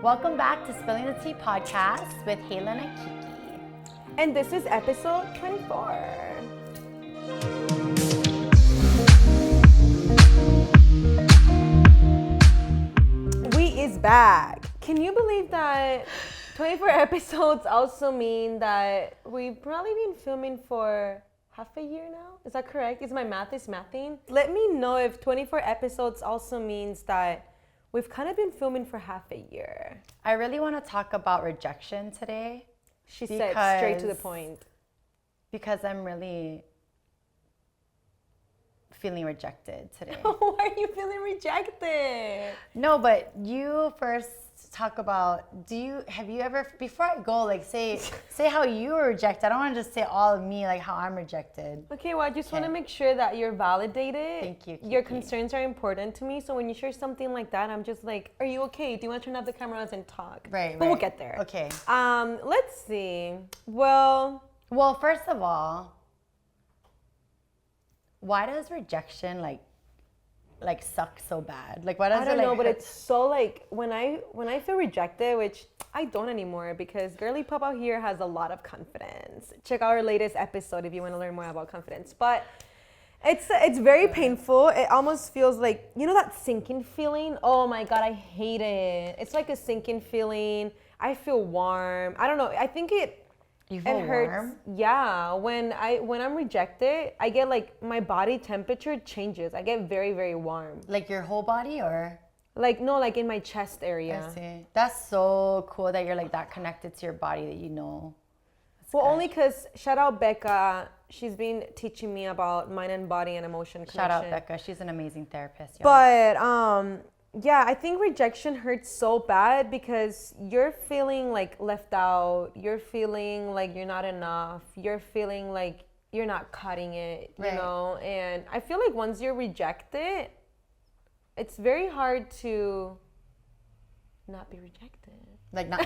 Welcome back to Spilling the Tea podcast with Haylin and Kiki. And this is episode 24. We is back. Can you believe that 24 episodes also mean that we've probably been filming for half a year now? Is that correct? Is my math mathing? Let me know if 24 episodes also means that we've kind of been filming for half a year. I really want to talk about rejection today. She said straight to the point. Because I'm really feeling rejected today. Why are you feeling rejected? No, but you first talk about, have you ever, before I go, like say how you were rejected. I don't want to just say all of me, like how I'm rejected. Okay, well, I just want to make sure that you're validated. Thank you, Kiki. Your concerns are important to me, so when you share something like that, I'm just like, are you okay? Do you want to turn off the cameras and talk? Right. But we'll get there. Okay. Let's see. Well, first of all, why does rejection like suck so bad? Like, why does I don't it know, hurt? but it's so like when I feel rejected, which I don't anymore because Girly Pop out here has a lot of confidence. Check out our latest episode if you want to learn more about confidence. But it's very painful. It almost feels like, you know, that sinking feeling? Oh my God, I hate it. It's like a sinking feeling. I feel warm. I don't know. I think it hurts. Warm? Yeah. When I'm rejected, I get like my body temperature changes. I get very, very warm. Like your whole body or? Like, no, like in my chest area. I see. That's so cool that you're like that connected to your body that you know. Well, only because, shout out Becca, she's been teaching me about mind and body and emotion connection. Shout out Becca, she's an amazing therapist. Y'all. But, yeah, I think rejection hurts so bad because you're feeling like left out. You're feeling like you're not enough. You're feeling like you're not cutting it, you know? And I feel like once you're rejected, it's very hard to not be rejected. Like not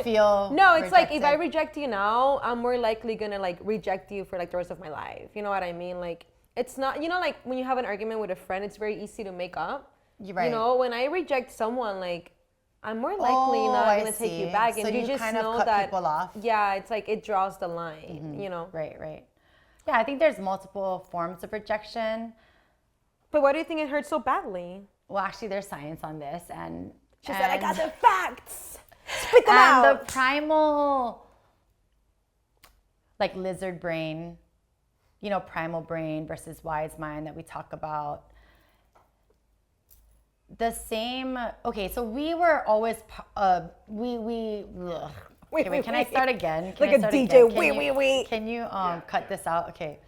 feel No, it's rejected. like if I reject you now, I'm more likely gonna like reject you for like the rest of my life. You know what I mean? Like it's not, you know, like when you have an argument with a friend, it's very easy to make up. You're right. You know, when I reject someone, like I'm more likely not gonna take you back, and so you just kind know of cut that people off. Yeah, it's like it draws the line. Mm-hmm. You know. Right. Yeah, I think there's multiple forms of rejection. But why do you think it hurts so badly? Well, actually, there's science on this, and she said, "I got the facts. Spit them out." And the primal, like lizard brain, you know, primal brain versus wise mind that we talk about. The same. Okay, so we were always Wait, can I start again? Like a DJ. Wait. Can you cut this out? Okay.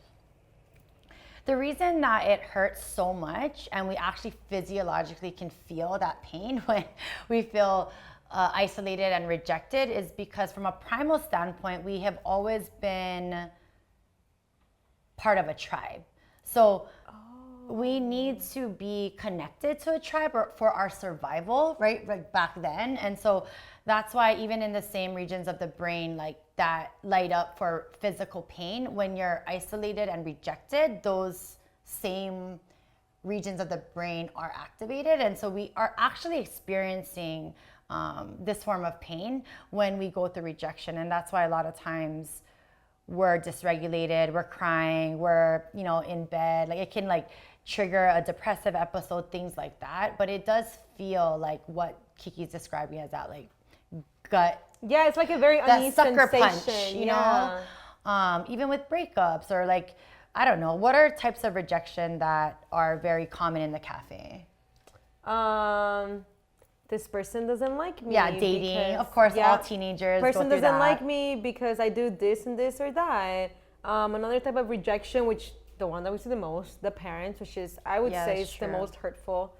The reason that it hurts so much, and we actually physiologically can feel that pain when we feel isolated and rejected, is because from a primal standpoint, we have always been part of a tribe. So we need to be connected to a tribe for our survival, right? Like back then. And so that's why even in the same regions of the brain, like that light up for physical pain, when you're isolated and rejected, those same regions of the brain are activated. And so we are actually experiencing this form of pain when we go through rejection. And that's why a lot of times we're dysregulated, we're crying, we're, you know, in bed. Like it can like trigger a depressive episode, things like that. But it does feel like what Kiki's describing as that like gut. Yeah, it's like a very uneasy sucker sensation. punch, you know? Even with breakups or like, I don't know, what are types of rejection that are very common in the cafe? This person doesn't like me. Yeah, dating. Because, of course, all teenagers person go through doesn't that. like me because I do this and this or that. Another type of rejection, which the one that we see the most, the parents, which is, I would say, is the most hurtful.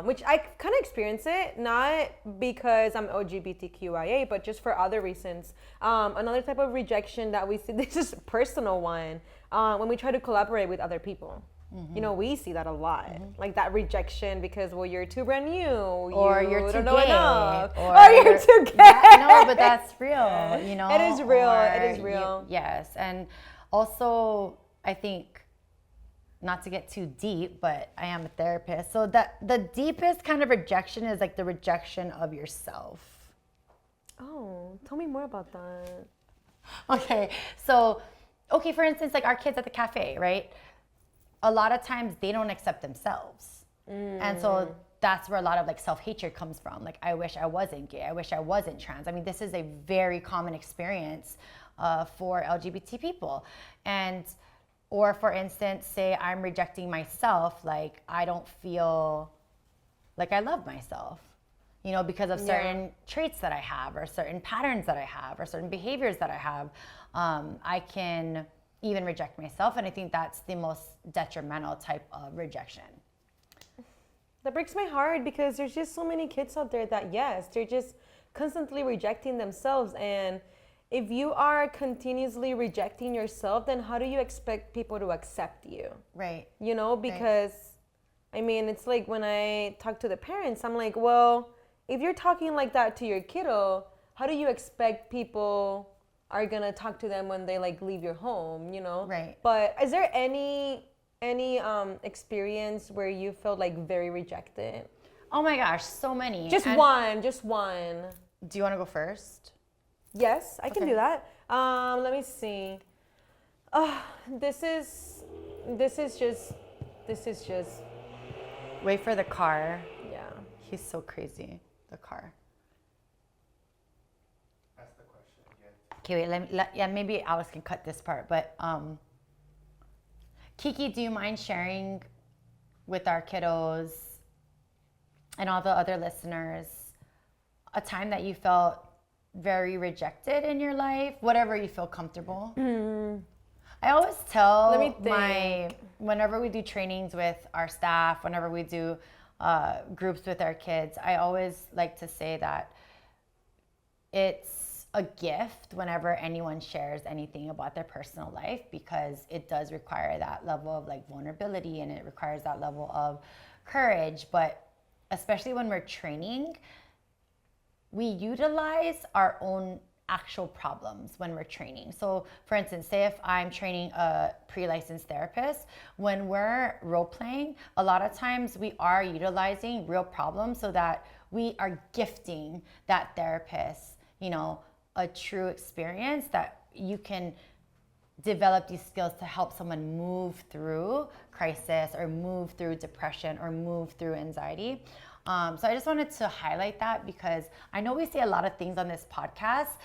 Which I kind of experience it, not because I'm LGBTQIA, but just for other reasons. Another type of rejection that we see, this is a personal one, when we try to collaborate with other people. Mm-hmm. You know, we see that a lot. Mm-hmm. Like that rejection because, well, you're too brand new. Or you're too gay. Or you're too gay. No, but that's real, you know? It is real. It is real. Yes. And also, I think not to get too deep, but I am a therapist. So that the deepest kind of rejection is like the rejection of yourself. Oh, tell me more about that. Okay, so, for instance, like our kids at the cafe, right? A lot of times they don't accept themselves. And so that's where a lot of like self-hatred comes from. Like, I wish I wasn't gay. I wish I wasn't trans. I mean, this is a very common experience for LGBT people. Or for instance, say I'm rejecting myself, like I don't feel like I love myself, because of certain traits that I have, or certain patterns that I have, or certain behaviors that I have. I can even reject myself. And I think that's the most detrimental type of rejection. That breaks my heart because there's just so many kids out there that, yes, they're just constantly rejecting themselves. And if you are continuously rejecting yourself, then how do you expect people to accept you? Right. Because, I mean, it's like when I talk to the parents, I'm like, well, if you're talking like that to your kiddo, how do you expect people are going to talk to them when they like leave your home, Right. But is there any experience where you felt like very rejected? Oh my gosh, so many. Just one. Do you want to go first? Yes, I can do that. Let me see. This is just. Wait for the car. Yeah. He's so crazy. The car. Ask the question again. Okay, wait. Maybe Alex can cut this part. But Kiki, do you mind sharing with our kiddos and all the other listeners a time that you felt very rejected in your life, whatever you feel comfortable? I always tell whenever we do trainings with our staff, whenever we do groups with our kids, I always like to say that it's a gift whenever anyone shares anything about their personal life, because it does require that level of like vulnerability, and it requires that level of courage. But especially when we're training, we utilize our own actual problems when we're training. So for instance, say if I'm training a pre-licensed therapist, when we're role-playing, a lot of times we are utilizing real problems so that we are gifting that therapist, a true experience that you can develop these skills to help someone move through crisis, or move through depression, or move through anxiety. So I just wanted to highlight that, because I know we say a lot of things on this podcast,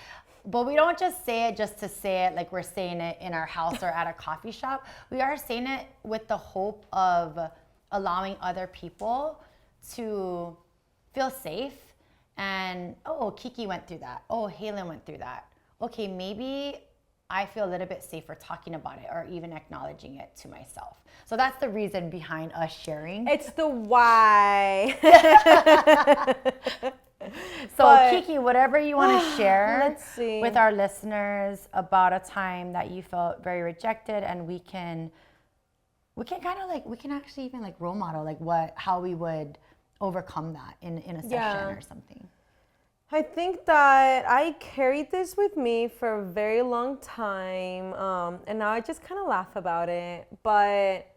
but we don't just say it just to say it like we're saying it in our house or at a coffee shop. We are saying it with the hope of allowing other people to feel safe. And, Kiki went through that. Haylin went through that. Okay, maybe I feel a little bit safer talking about it, or even acknowledging it to myself. So that's the reason behind us sharing. It's the why. So Kiki, whatever you want to share with our listeners about a time that you felt very rejected, and we can actually even like role model like how we would overcome that in a session or something. I think that I carried this with me for a very long time, and now I just kind of laugh about it. But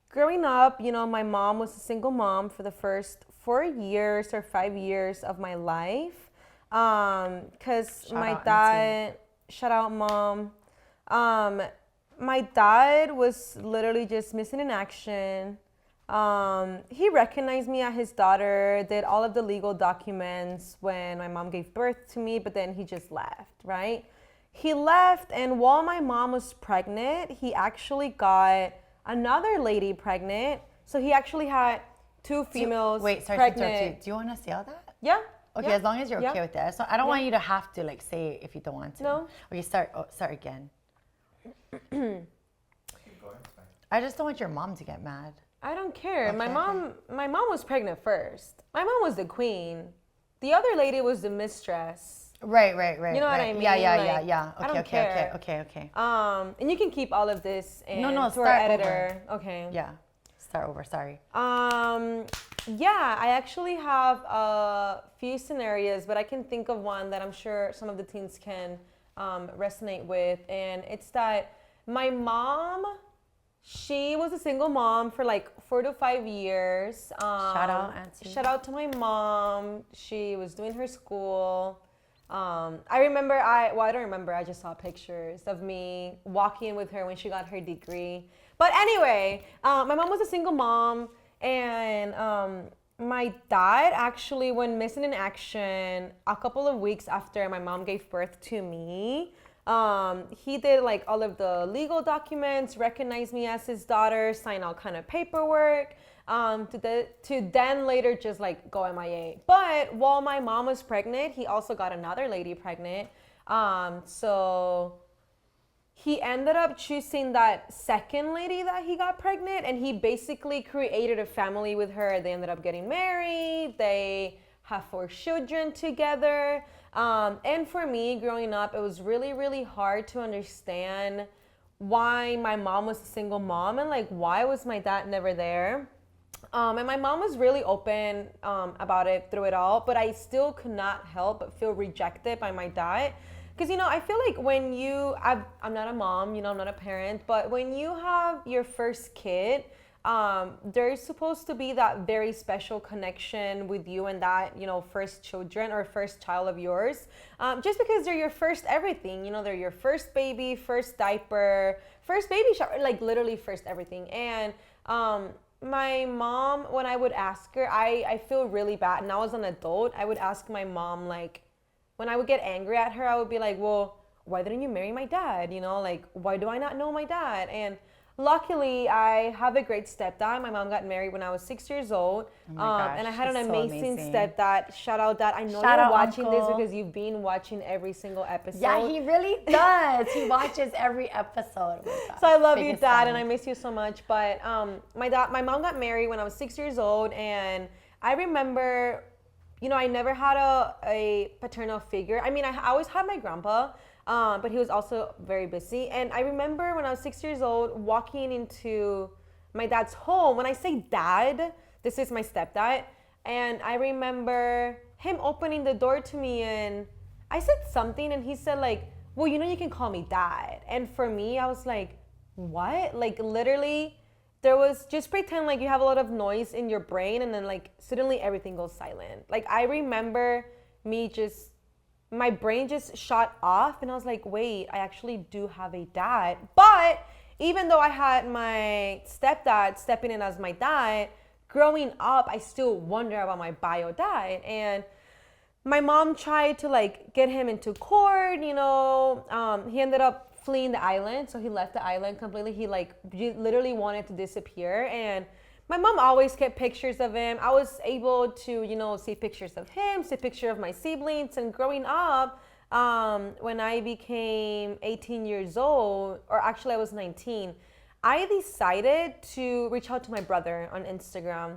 growing up, my mom was a single mom for the first 4 years or 5 years of my life, because my dad, shout out mom, my dad was literally just missing in action. He recognized me as his daughter, did all of the legal documents when my mom gave birth to me, but then he just left, right? He left, and while my mom was pregnant, he actually got another lady pregnant. So he actually had two females pregnant. Do you want to say all that? Yeah. Okay, as long as you're okay with that. So I don't want you to have to like say it if you don't want to. No. Okay, start again. Keep going. I just don't want your mom to get mad. I don't care. Okay, my mom was pregnant first. My mom was the queen. The other lady was the mistress. Right. You know what I mean? Yeah. I don't care. Okay. And you can keep all of this to our editor. Over. Okay. Yeah. Start over, sorry. Yeah, I actually have a few scenarios, but I can think of one that I'm sure some of the teens can resonate with. And it's that my mom, She was a single mom for like 4 to 5 years. Shout out, Auntie. Shout out to my mom. She was doing her school. I don't remember, I just saw pictures of me walking with her when she got her degree. But anyway, my mom was a single mom, and my dad actually went missing in action a couple of weeks after my mom gave birth to me. He did like all of the legal documents, recognized me as his daughter, signed all kind of paperwork, to then later just like go MIA. But while my mom was pregnant, he also got another lady pregnant. So he ended up choosing that second lady that he got pregnant, and he basically created a family with her. They ended up getting married. They have 4 children together. And for me, growing up, it was really, really hard to understand why my mom was a single mom and like why was my dad never there. And my mom was really open about it through it all, but I still could not help but feel rejected by my dad. Because, I feel like when I'm not a mom, I'm not a parent, but when you have your first kid, there's supposed to be that very special connection with you and that, first children or first child of yours. Just because they're your first everything, they're your first baby, first diaper, first baby shower, like literally first everything. And my mom, when I would ask her, I feel really bad. And I was an adult, I would ask my mom, like, when I would get angry at her, I would be like, well, why didn't you marry my dad? Like, why do I not know my dad? And luckily, I have a great stepdad. My mom got married when I was 6 years old. Oh my gosh, and I had an he's so amazing stepdad. Shout out, Dad. I know Shout you're out, watching Uncle. this because you've been watching every single episode. Yeah, he really does. He watches every episode. Oh my gosh. So I love you, Biggest Dad, fan. and I miss you so much. But my mom got married when I was 6 years old, and I remember, I never had a paternal figure. I mean, I always had my grandpa, but he was also very busy. And I remember when I was 6 years old, walking into my dad's home. When I say dad, this is my stepdad. And I remember him opening the door to me, and I said something, and he said like, well, you can call me dad. And for me, I was like, what? Like literally, there was, just pretend like you have a lot of noise in your brain, and then like suddenly everything goes silent. Like I remember my brain just shut off, and I was like, wait, I actually do have a dad. But even though I had my stepdad stepping in as my dad, growing up, I still wonder about my bio dad. And my mom tried to like get him into court, he ended up fleeing the island. So he left the island completely. He literally wanted to disappear. And my mom always kept pictures of him. I was able to, see pictures of him, see picture of my siblings. And growing up, when I became 18 years old, or actually I was 19, I decided to reach out to my brother on Instagram.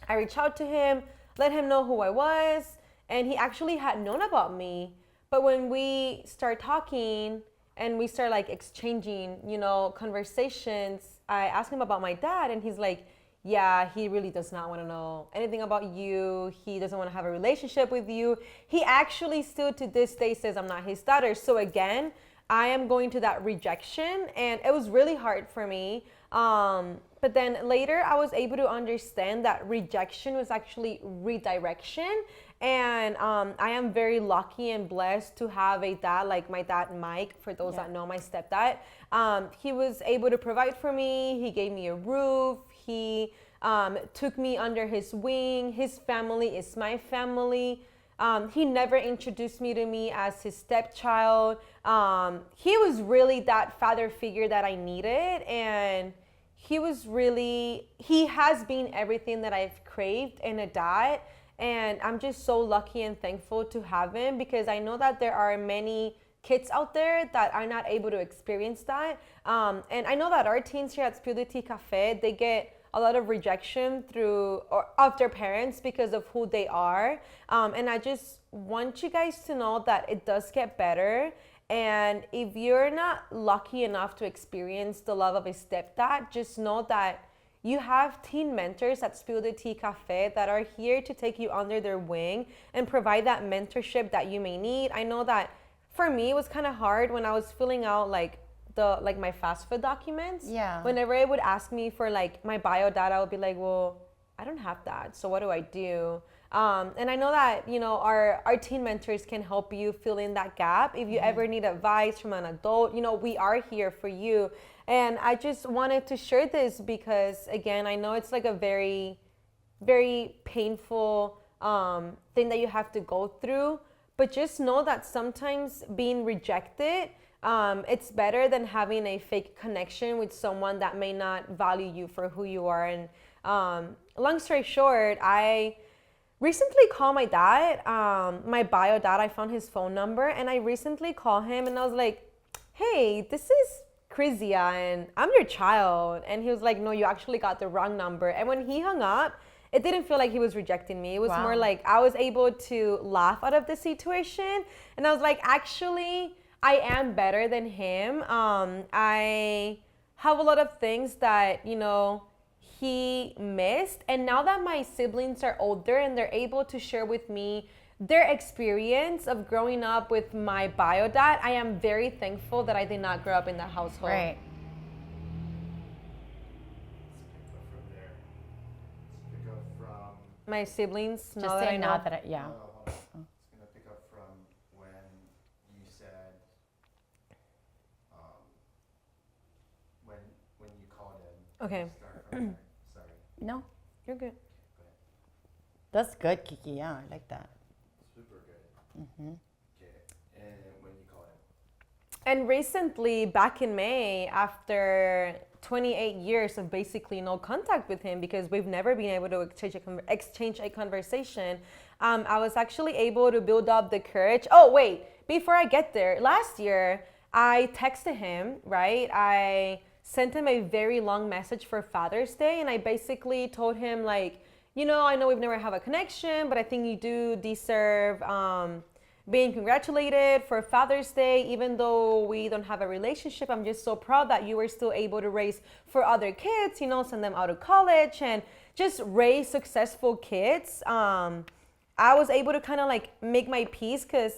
I reached out to him, let him know who I was, and he actually had known about me. But when we start talking and we start like exchanging, conversations, I asked him about my dad, and he's like, yeah, he really does not want to know anything about you. He doesn't want to have a relationship with you. He actually still to this day says I'm not his daughter. So again, I am going to that rejection, and it was really hard for me. But then later I was able to understand that rejection was actually redirection. And I am very lucky and blessed to have a dad like my dad, Mike, for those that know my stepdad. He was able to provide for me. He gave me a roof. He took me under his wing. His family is my family. He never introduced me to me as his stepchild. He was really that father figure that I needed. And he has been everything that I've craved in a dad. And I'm just so lucky and thankful to have him, because I know that there are many kids out there that are not able to experience that. And I know that our teens here at Spill the Tea Cafe, they get a lot of rejection of their parents because of who they are. And I just want you guys to know that it does get better. And if you're not lucky enough to experience the love of a stepdad, just know that you have teen mentors at Spill the Tea Cafe that are here to take you under their wing and provide that mentorship that you may need. I know that for me, it was kind of hard when I was filling out like like my FAFSA documents. Yeah. Whenever it would ask me for like my bio data, I would be like, well, I don't have that. So what do I do? And I know that, you know, our teen mentors can help you fill in that gap. If you ever need advice from an adult, you know, we are here for you. And I just wanted to share this because, again, I know it's like a very, very painful thing that you have to go through. But just know that sometimes being rejected, it's better than having a fake connection with someone that may not value you for who you are. And long story short, I recently called my dad, my bio dad. I found his phone number, and I recently called him, and I was like, hey, this is Krizia, and I'm your child. And he was like, no, you actually got the wrong number. And when he hung up, it didn't feel like he was rejecting me. It was more like I was able to laugh out of the situation. And I was like, actually, I am better than him. I have a lot of things that, you know, he missed. And now that my siblings are older and they're able to share with me their experience of growing up with my bio dad, I am very thankful that I did not grow up in that household. Right. My siblings, Just say now that I, yeah. It's gonna pick up from when you said when you called in. Okay. Start from there. Sorry. No, You're good. that's good, Kiki. Yeah, I like that. Super good. Okay. And when you called in. And recently, back in May, after 28 years of basically no contact with him because we've never been able to exchange a conversation, I was actually able to build up the courage. Oh, wait, before I get there, last year, I texted him, right? I sent him a very long message for Father's Day, and I basically told him, like, you know, I know we've never had a connection, but I think you do deserve being congratulated for Father's Day. Even though we don't have a relationship, I'm just so proud that you were still able to raise for other kids, you know, send them out of college and just raise successful kids. I was able to kind of like make my peace because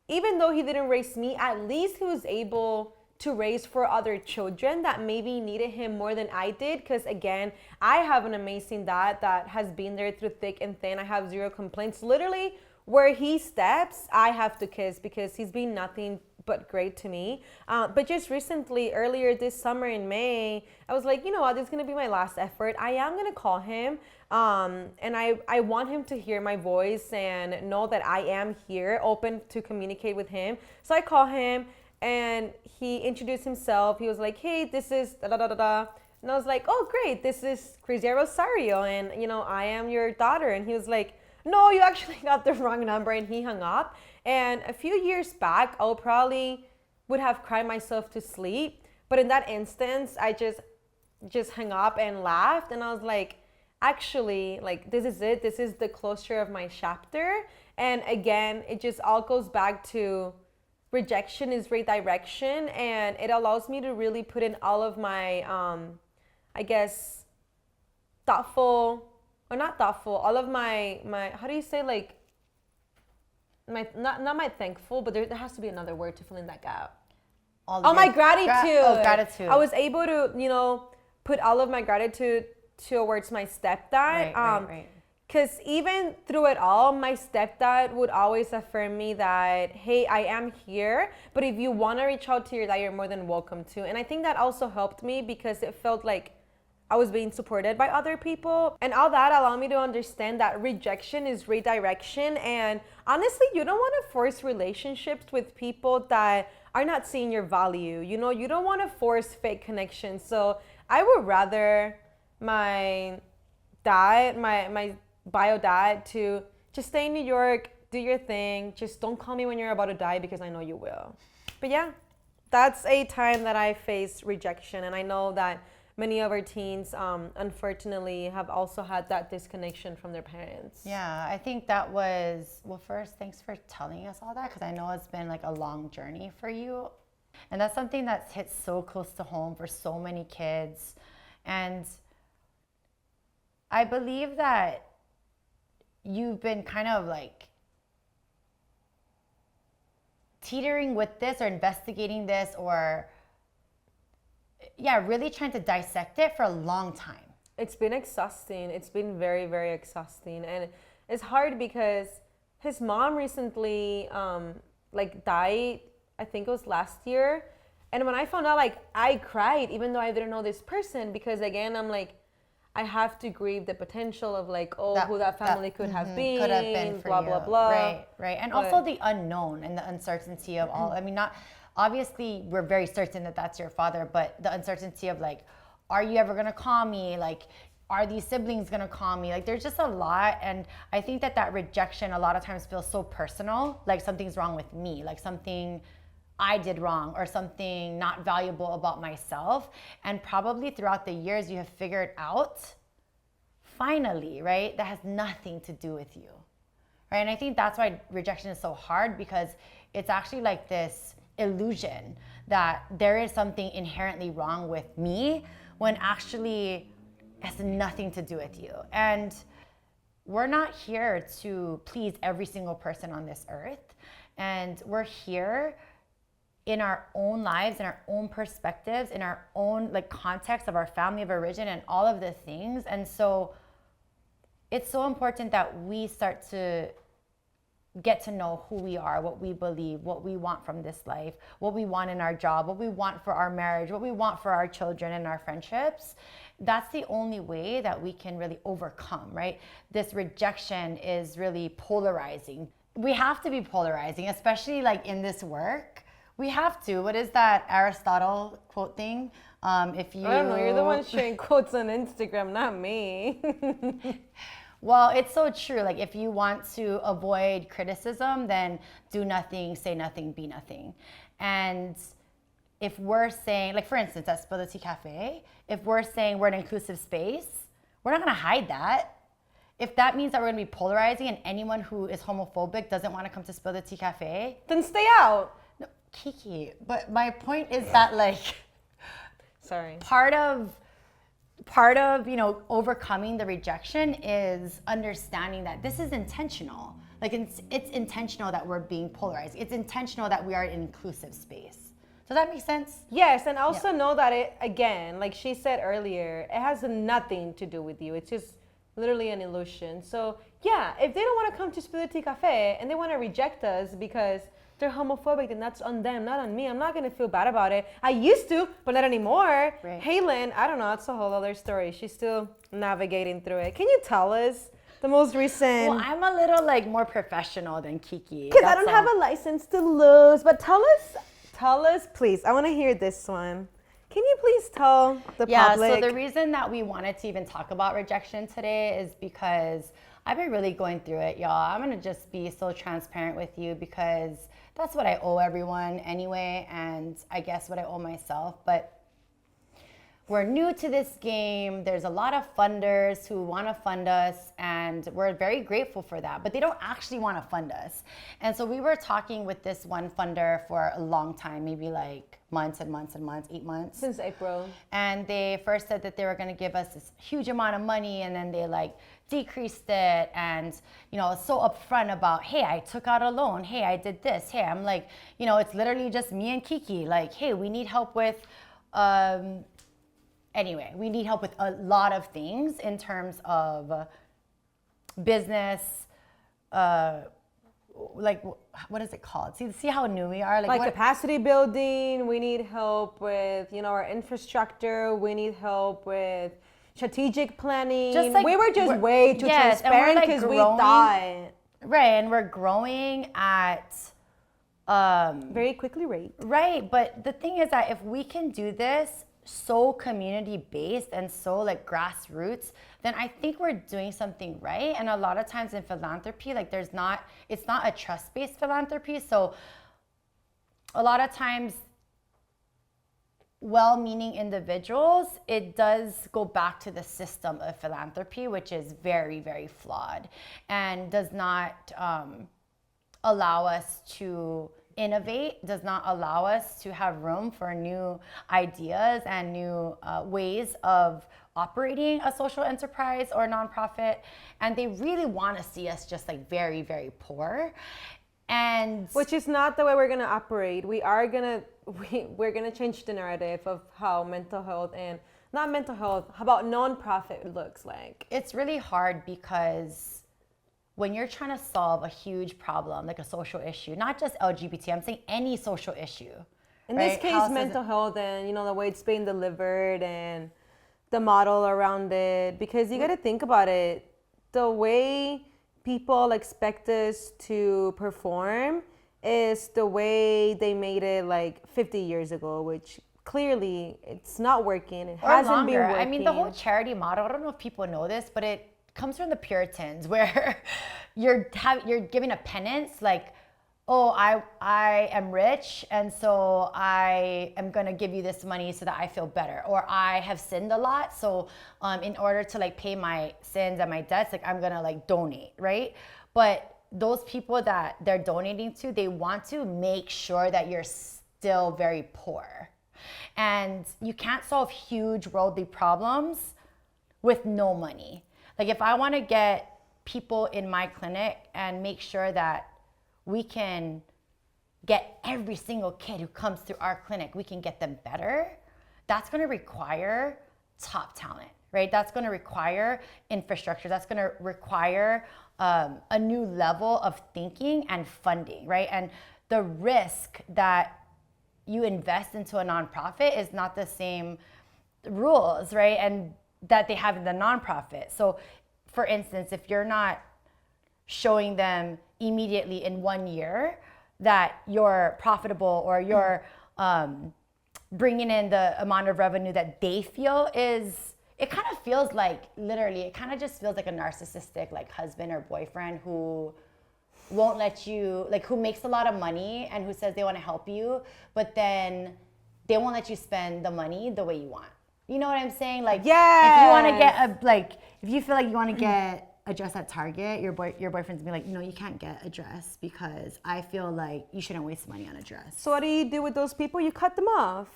even though he didn't raise me, at least he was able to raise for other children that maybe needed him more than I did. Because again, I have an amazing dad that has been there through thick and thin. I have zero complaints. Literally, where he steps, I have to kiss because he's been nothing but great to me. But just recently, earlier this summer in May, I was like, you know what, this is going to be my last effort. I am going to call him. And I want him to hear my voice and know that I am here, open to communicate with him. So I call him and he introduced himself. He was like, hey, this is da da da da da. And I was like, oh, great. This is Krizia Rosario. And, you know, I am your daughter. And he was like, no, you actually got the wrong number, and he hung up. And a few years back, I probably would have cried myself to sleep. But in that instance, I just hung up and laughed. And I was like, actually, like, this is it. This is the closure of my chapter. And again, it just all goes back to rejection is redirection. And it allows me to really put in all of my, I guess, thoughtful, or not thoughtful, all of my how do you say, like, my not my thankful, but there has to be another word to fill in that gap. My gratitude. Gratitude. I was able to, you know, put all of my gratitude towards my stepdad. Right. Because even through it all, my stepdad would always affirm me that, hey, I am here, but if you want to reach out to your dad, you're more than welcome to. And I think that also helped me because it felt like I was being supported by other people. And all that allowed me to understand that rejection is redirection. And honestly, you don't want to force relationships with people that are not seeing your value. You know, you don't want to force fake connections. So I would rather my dad, my bio dad, to just stay in New York, do your thing. Just don't call me when you're about to die because I know you will. But yeah, that's a time that I faced rejection. And I know that many of our teens, unfortunately, have also had that disconnection from their parents. Yeah, I think that was, well, first, thanks for telling us all that because I know it's been like a long journey for you. And that's something that's hit so close to home for so many kids. And I believe that you've been kind of like teetering with this or investigating this or really trying to dissect it for a long time. It's been exhausting. It's been very, very exhausting. And it's hard because his mom recently like died, I think it was last year. And when I found out, like, I cried even though I didn't know this person, because again, I'm like, I have to grieve the potential of like, who that family could have been for blah, you. blah, blah. Right. And also the unknown and the uncertainty of all. I mean, not obviously we're very certain that that's your father, but the uncertainty of like, are you ever gonna call me? Like, are these siblings gonna call me? Like, there's just a lot. And I think that rejection a lot of times feels so personal, like something's wrong with me, like something I did wrong or something not valuable about myself. And probably throughout the years, you have figured out, finally, right, that has nothing to do with you, right? And I think that's why rejection is so hard, because it's actually like this illusion that there is something inherently wrong with me when actually it has nothing to do with you. And we're not here to please every single person on this earth. And we're here in our own lives, in our own perspectives, in our own like context of our family of origin and all of the things. And so it's so important that we start to get to know who we are, what we believe, what we want from this life, what we want in our job, what we want for our marriage, what we want for our children and our friendships. That's the only way that we can really overcome, right? This rejection is really polarizing. We have to be polarizing, especially like in this work. We have to. What is that Aristotle quote thing? If you, I don't know, you're the one sharing quotes on Instagram, not me. Well, it's so true. Like, if you want to avoid criticism, then do nothing, say nothing, be nothing. And if we're saying, like, for instance, at Spill the Tea Cafe, if we're saying we're an inclusive space, we're not going to hide that. If that means that we're going to be polarizing and anyone who is homophobic doesn't want to come to Spill the Tea Cafe, then stay out. No, Kiki, but my point is that, like, sorry, part of overcoming the rejection is understanding that this is intentional. Like, it's intentional that we're being polarized. It's intentional that we are an inclusive space. Does that make sense? Yes, and also know that it, again, like she said earlier, it has nothing to do with you. It's just literally an illusion. So yeah, if they don't want to come to Spill the Tea Cafe and they want to reject us because they're homophobic, then that's on them, not on me. I'm not going to feel bad about it. I used to, but not anymore. Right. Haylin, I don't know, it's a whole other story. She's still navigating through it. Can you tell us the most recent? Well, I'm a little like more professional than Kiki. Because I don't have a license to lose. But tell us, please. I want to hear this one. Can you please tell the public? Yeah, so the reason that we wanted to even talk about rejection today is because I've been really going through it, y'all. I'm going to just be so transparent with you because that's what I owe everyone anyway, and I guess what I owe myself. But we're new to this game. There's a lot of funders who want to fund us, and we're very grateful for that, but they don't actually want to fund us. And so we were talking with this one funder for a long time, maybe like months and months and months, 8 months. Since April. And they first said that they were going to give us this huge amount of money, and then they like decreased it, and so upfront about, hey, I took out a loan, hey, I did this, hey, I'm like, it's literally just me and Kiki, like, hey, we need help with anyway, we need help with a lot of things in terms of business, like, what is it called? See how new we are? Like capacity building. We need help with, our infrastructure. We need help with strategic planning. Just like, we were just way too transparent because we thought. Right, and we're growing at very quickly rate. Right, but the thing is that if we can do this so community-based and so like grassroots, then I think we're doing something right. And a lot of times in philanthropy, like it's not a trust-based philanthropy. So a lot of times, well-meaning individuals, it does go back to the system of philanthropy, which is very, very flawed and does not allow us to innovate, does not allow us to have room for new ideas and new ways of operating a social enterprise or nonprofit. And they really want to see us just like very, very poor. And which is not the way we're gonna operate. We're gonna change the narrative of how mental health and not mental health, how about nonprofit looks like. It's really hard because when you're trying to solve a huge problem, like a social issue, not just LGBT, I'm saying any social issue. In right? this case, mental health and, the way it's being delivered and the model around it. Because you got to think about it. The way people expect us to perform is the way they made it like 50 years ago, which clearly it's not working. It hasn't been working. I mean, the whole charity model, I don't know if people know this, but it comes from the Puritans, where you're giving a penance, like, oh, I am rich, and so I am gonna give you this money so that I feel better. Or I have sinned a lot, so in order to like pay my sins and my debts, like I'm gonna like donate, right? But those people that they're donating to, they want to make sure that you're still very poor. And you can't solve huge worldly problems with no money. Like if I want to get people in my clinic and make sure that we can get every single kid who comes through our clinic, we can get them better, that's going to require top talent, right? That's going to require infrastructure. That's going to require a new level of thinking and funding, right? And the risk that you invest into a nonprofit is not the same rules, right? And that they have in the nonprofit. So for instance, if you're not showing them immediately in 1 year that you're profitable or you're bringing in the amount of revenue that they feel is, it kind of feels like, literally, it kind of just feels like a narcissistic like husband or boyfriend who won't let you, like who makes a lot of money and who says they want to help you, but then they won't let you spend the money the way you want. You know what I'm saying? Like, yes. If you want to get if you feel like you want to get a dress at Target, your boyfriend's be like, no, you can't get a dress because I feel like you shouldn't waste money on a dress. So what do you do with those people? You cut them off.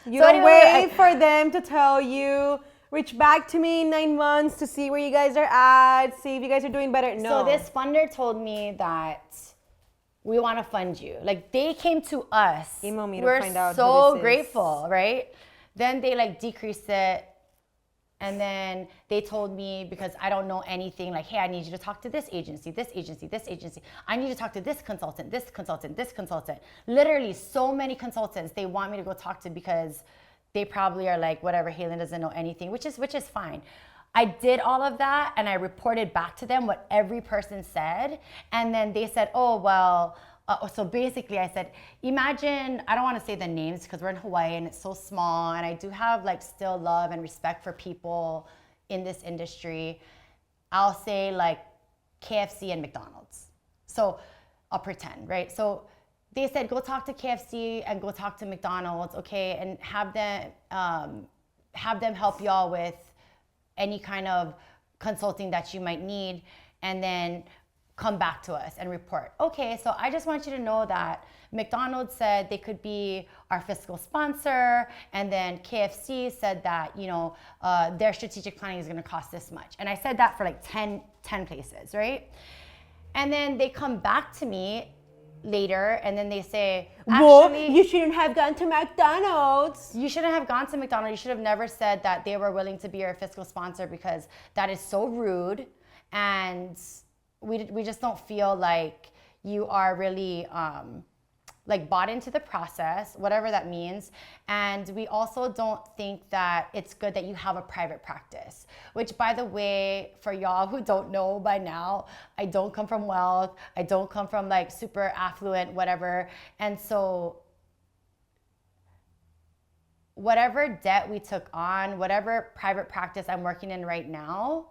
You don't wait for them to tell you, reach back to me in 9 months to see where you guys are at, see if you guys are doing better. No. So this funder told me that we want to fund you. Like they came to us. Email me to We're find out so who this grateful, right? Then they like decreased it. And then they told me, because I don't know anything, like, hey, I need you to talk to this agency, this agency, this agency. I need to talk to this consultant, this consultant, this consultant. Literally so many consultants they want me to go talk to because they probably are like, whatever, Haylin doesn't know anything, which is fine. I did all of that and I reported back to them what every person said. And then they said, oh, well, so basically I said, imagine, I don't want to say the names because we're in Hawaii and it's so small, and I do have like still love and respect for people in this industry. I'll say like KFC and McDonald's. So I'll pretend, right? So they said, go talk to KFC and go talk to McDonald's, okay? And have them help y'all with any kind of consulting that you might need, and then come back to us and report. Okay, so I just want you to know that McDonald's said they could be our fiscal sponsor, and then KFC said that, their strategic planning is gonna cost this much. And I said that for like 10 places, right? And then they come back to me later and then they say, actually, you shouldn't have gone to McDonald's. You shouldn't have gone to McDonald's. You should have never said that they were willing to be your fiscal sponsor, because that is so rude, and we just don't feel like you are really like bought into the process, whatever that means. And we also don't think that it's good that you have a private practice, which, by the way, for y'all who don't know by now, I don't come from wealth. I don't come from like super affluent, whatever. And so whatever debt we took on, whatever private practice I'm working in right now,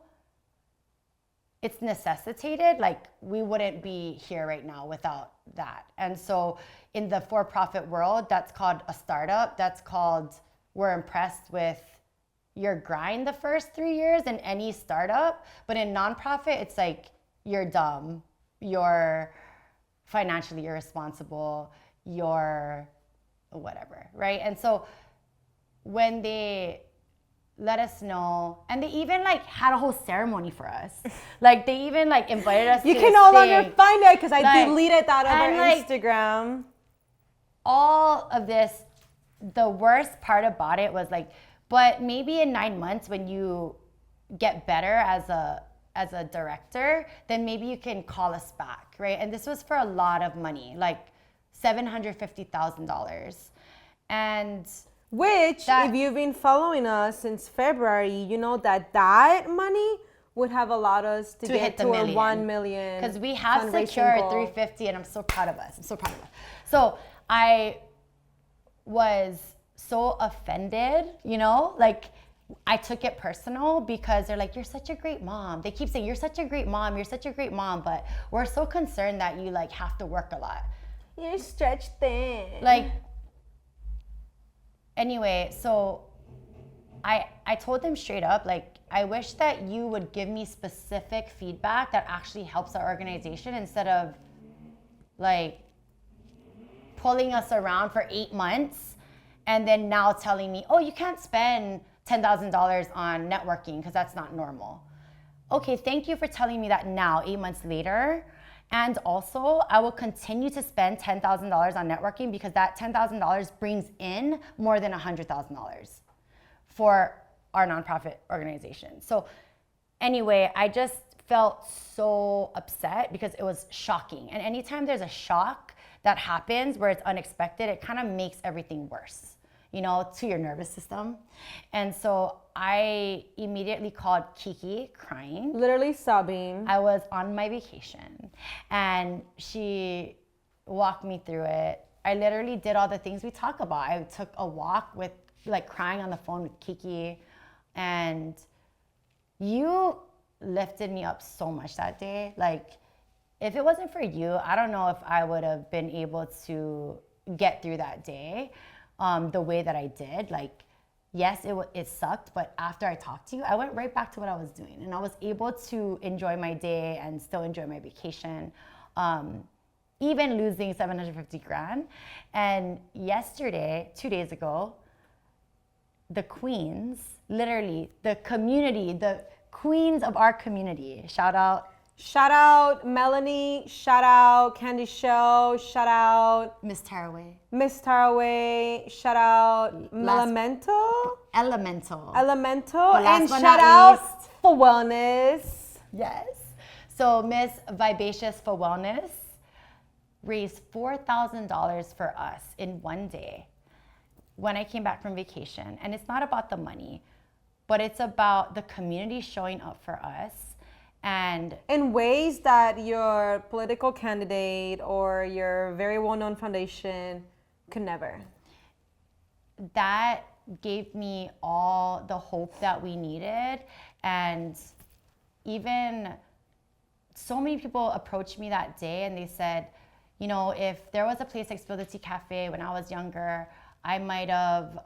it's necessitated. Like we wouldn't be here right now without that. And so in the for-profit world, that's called a startup. That's called, we're impressed with your grind the first 3 years in any startup. But in nonprofit, it's like, you're dumb, you're financially irresponsible, you're whatever, right? And so when they let us know. And they even like had a whole ceremony for us. Like they even like invited us You to can this no longer thing. find it because I Like, deleted that of and, our like, Instagram. All of this, the worst part about it was like, but maybe in 9 months when you get better as a director, then maybe you can call us back, right? And this was for a lot of money, like $750,000. And Which, if you've been following us since February, you know that money would have allowed us to get hit the to our million. 1 million. Because we have fundraising secured goal. 350, and I'm so proud of us. I'm so proud of us. So I was so offended, you know, like I took it personal because they're like, you're such a great mom. They keep saying, you're such a great mom. You're such a great mom. But we're so concerned that you like have to work a lot. You're stretched thin. Like, anyway, so I told them straight up, like, I wish that you would give me specific feedback that actually helps our organization instead of like pulling us around for 8 months and then now telling me, oh, you can't spend $10,000 on networking because that's not normal. Okay, thank you for telling me that now, 8 months later. And also, I will continue to spend $10,000 on networking because that $10,000 brings in more than $100,000 for our nonprofit organization. So anyway, I just felt so upset because it was shocking. And anytime there's a shock that happens where it's unexpected, it kind of makes everything worse, you know, to your nervous system. And so I immediately called Kiki crying. Literally sobbing. I was on my vacation and she walked me through it. I literally did all the things we talk about. I took a walk with like crying on the phone with Kiki, and you lifted me up so much that day. Like if it wasn't for you, I don't know if I would have been able to get through that day the way that I did. Like, yes, it sucked, but after I talked to you, I went right back to what I was doing, and I was able to enjoy my day and still enjoy my vacation, even losing 750 grand. And yesterday, 2 days ago, the queens, literally the community, the queens of our community, shout out Melanie, shout out Candy Show, shout out Miss Taraway, shout out Elemental, But last and but shout not out least, for wellness. yes. So Miss Vivacious for Wellness raised $4,000 for us in one day when I came back from vacation. And it's not about the money, but it's about the community showing up for us. And in ways that your political candidate or your very well-known foundation could never. That gave me all the hope that we needed. And even so many people approached me that day and they said, you know, if there was a place like Spill the Tea Cafe when I was younger, I might have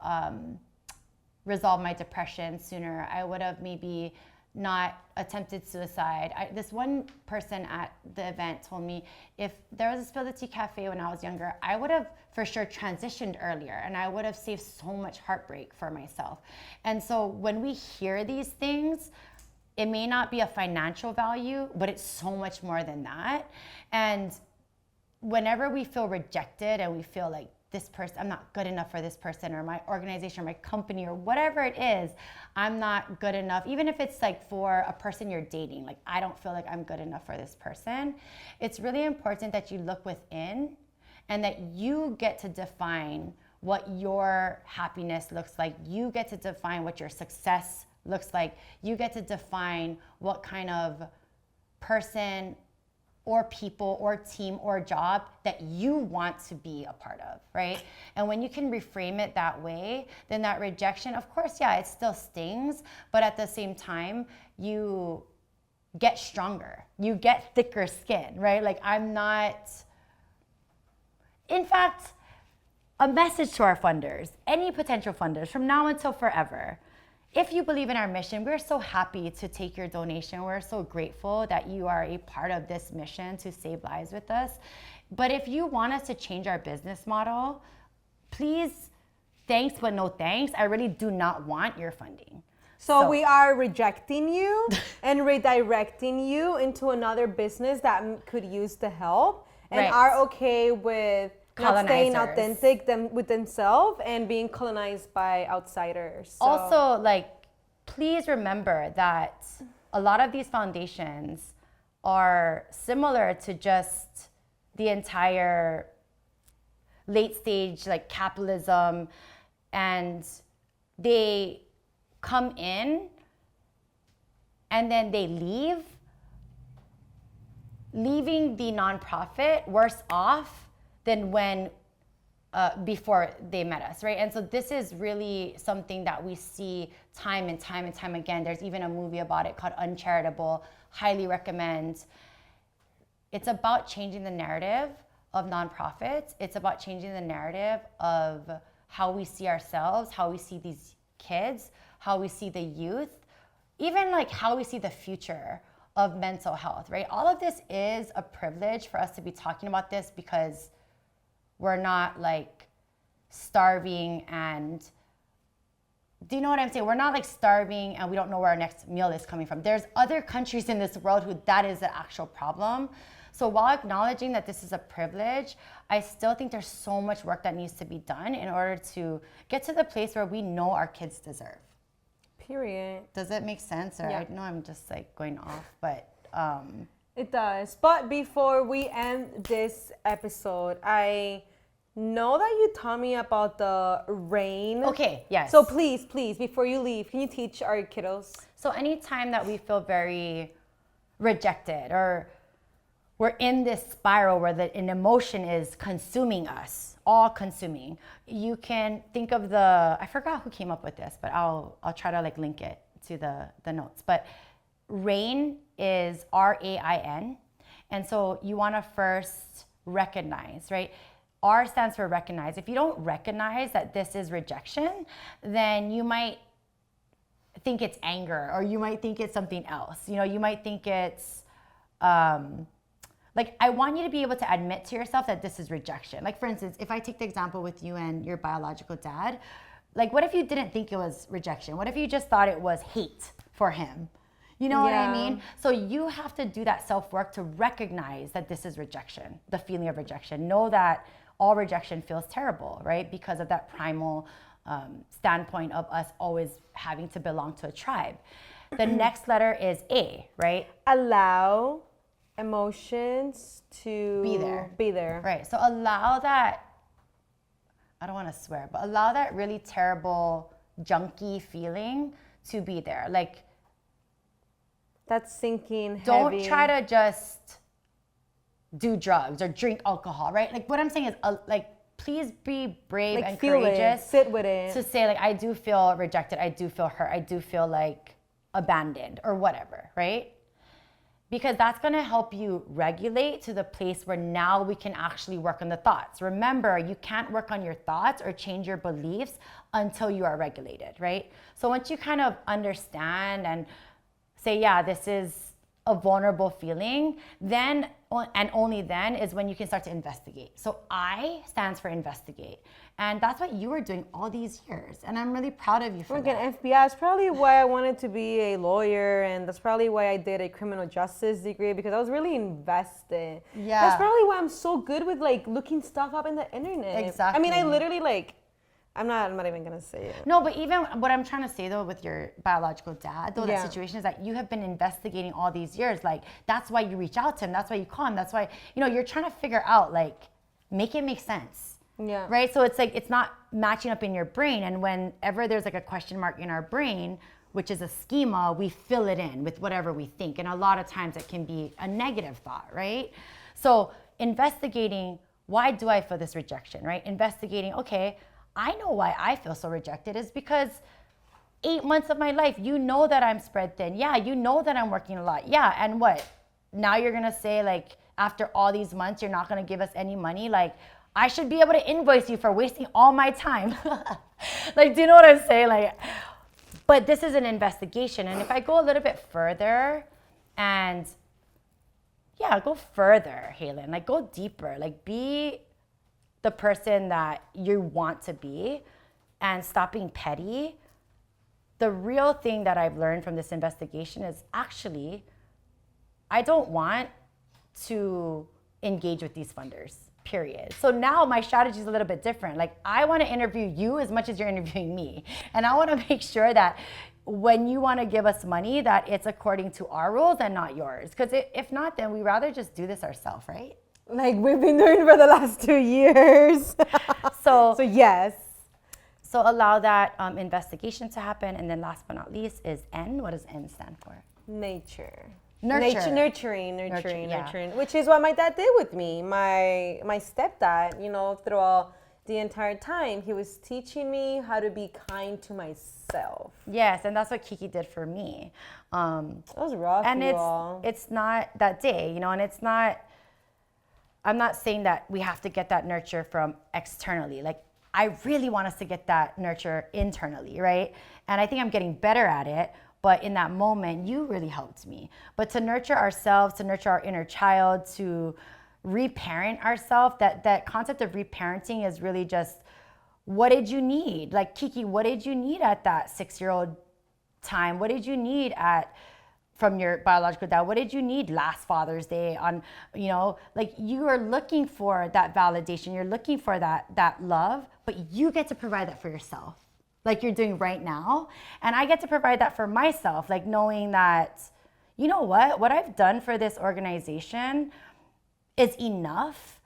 resolved my depression sooner. I would have maybe not attempted suicide. This one person at the event told me, if there was a Spill the Tea Cafe when I was younger, I would have for sure transitioned earlier and I would have saved so much heartbreak for myself. And so when we hear these things, it may not be a financial value, but it's so much more than that. And whenever we feel rejected and we feel like this person, I'm not good enough for this person or my organization or my company or whatever it is, I'm not good enough. Even if it's like for a person you're dating, like I don't feel like I'm good enough for this person. It's really important that you look within and that you get to define what your happiness looks like. You get to define what your success looks like. You get to define what kind of person or people or team or job that you want to be a part of, right? And when you can reframe it that way, then that rejection, of course, yeah, it still stings, but at the same time, you get stronger. You get thicker skin, right? Like I'm not, in fact, a message to our funders, any potential funders from now until forever. If you believe in our mission, we're so happy to take your donation. We're so grateful that you are a part of this mission to save lives with us. But if you want us to change our business model, please, thanks but no thanks. I really do not want your funding. So we are rejecting you and redirecting you into another business that could use the help, and are okay with not staying authentic with themselves and being colonized by outsiders. So. Also, like, please remember that a lot of these foundations are similar to just the entire late stage, like, capitalism, and they come in and then they leaving the nonprofit worse off than when before they met us, right? And so this is really something that we see time and time and time again. There's even a movie about it called Uncharitable. Highly recommend. It's about changing the narrative of nonprofits. It's about changing the narrative of how we see ourselves, how we see these kids, how we see the youth, even like how we see the future of mental health, right? All of this is a privilege for us to be talking about this, because we're not like starving and, do you know what I'm saying? We're not like starving and we don't know where our next meal is coming from. There's other countries in this world who that is the actual problem. So while acknowledging that this is a privilege, I still think there's so much work that needs to be done in order to get to the place where we know our kids deserve. Period. Does that make sense? Or I know I'm just like going off, but it does. But before we end this episode, I know that you taught me about the rain. Okay, yes. So please, before you leave, can you teach our kiddos? So anytime that we feel very rejected, or we're in this spiral where an emotion is consuming us, all consuming, you can think of I forgot who came up with this, but I'll try to like link it to the notes. But RAIN is RAIN. And so you want to first recognize, right? R stands for recognize. If you don't recognize that this is rejection, then you might think it's anger, or you might think it's something else. You know, you might think it's, like, I want you to be able to admit to yourself that this is rejection. Like, for instance, if I take the example with you and your biological dad, like, what if you didn't think it was rejection? What if you just thought it was hate for him? You know what I mean? So you have to do that self-work to recognize that this is rejection, the feeling of rejection. Know that all rejection feels terrible, right? Because of that primal standpoint of us always having to belong to a tribe. The next letter is A, right? Allow emotions to be there. Right. So allow that, I don't want to swear, but allow that really terrible, junky feeling to be there. Like, that's sinking heavy. Don't try to just do drugs or drink alcohol, right? Like, what I'm saying is, like, please be brave and courageous. Sit with it. To say, like, I do feel rejected. I do feel hurt. I do feel like abandoned or whatever, right? Because that's going to help you regulate to the place where now we can actually work on the thoughts. Remember, you can't work on your thoughts or change your beliefs until you are regulated, right? So once you kind of understand and say, yeah, this is a vulnerable feeling, then and only then is when you can start to investigate. So I stands for investigate. And that's what you were doing all these years. And I'm really proud of you for that. FBI is probably why I wanted to be a lawyer, and that's probably why I did a criminal justice degree, because I was really invested. Yeah. That's probably why I'm so good with like looking stuff up in the internet. Exactly. I mean, I literally like, I'm not even gonna say it. No, but even what I'm trying to say though with your biological dad, though, that situation is that you have been investigating all these years. Like, that's why you reach out to him. That's why you call him. That's why, you know, you're trying to figure out, like, make it make sense. Yeah. Right? So it's like, it's not matching up in your brain. And whenever there's like a question mark in our brain, which is a schema, we fill it in with whatever we think. And a lot of times it can be a negative thought, right? So investigating, why do I feel this rejection, right? Investigating, okay, I know why I feel so rejected is because 8 months of my life, you know that I'm spread thin. Yeah, you know that I'm working a lot. Yeah, and what? Now you're gonna say, like, after all these months, you're not gonna give us any money? Like, I should be able to invoice you for wasting all my time. Like, do you know what I'm saying? Like, but this is an investigation. And if I go a little bit further and, yeah, go further, Haylin, like, go deeper, like, be the person that you want to be and stop being petty. the real thing that I've learned from this investigation is actually, I don't want to engage with these funders, period. So now my strategy is a little bit different. Like, I want to interview you as much as you're interviewing me. And I want to make sure that when you want to give us money, that it's according to our rules and not yours. Because if not, then we rather just do this ourselves, right? Like we've been doing for the last 2 years. So yes. So allow that investigation to happen. And then last but not least is N. What does N stand for? Nature. Nurture. Nurturing, yeah. which is what my dad did with me. My stepdad, you know, throughout the entire time, he was teaching me how to be kind to myself. Yes, and that's what Kiki did for me. That was rough, and you all. it's not that day, you know, and it's not, I'm not saying that we have to get that nurture from externally. Like, I really want us to get that nurture internally, right? And I think I'm getting better at it. But in that moment, you really helped me. But to nurture ourselves, to nurture our inner child, to reparent ourselves, that concept of reparenting is really just, what did you need? Like, Kiki, what did you need at that 6-year-old time? What did you need from your biological dad? What did you need last Father's Day on, you know, like, you are looking for that validation. You're looking for that love, but you get to provide that for yourself, like you're doing right now. And I get to provide that for myself, like knowing that, you know what I've done for this organization is enough,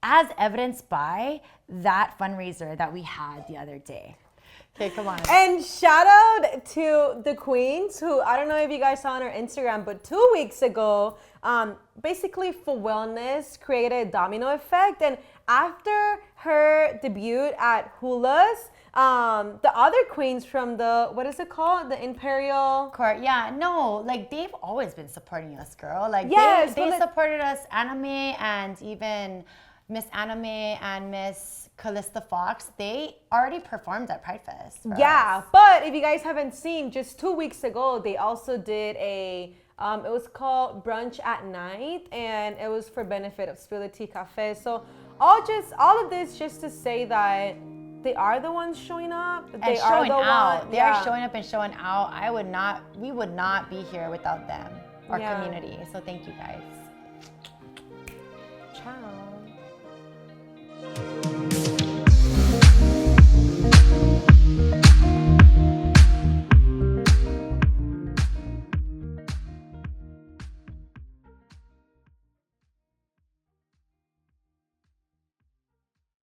as evidenced by that fundraiser that we had the other day. Okay, come on. And shout out to the queens who, I don't know if you guys saw on our Instagram, but 2 weeks ago, basically For Wellness created a domino effect. And after her debut at Hula's, the other queens from the, what is it called? The Imperial Court. Yeah, no, like, they've always been supporting us, girl. Like, yes, they supported us, Anime, and even Miss Anime and Miss Callista Fox, they already performed at Pride Fest. Yeah, but if you guys haven't seen, just 2 weeks ago, they also did it was called Brunch at Night, and it was for benefit of Spill the Tea Cafe. So all of this just to say that they are the ones showing up. They are showing up and showing out. We would not be here without them, our community. So thank you guys. Ciao.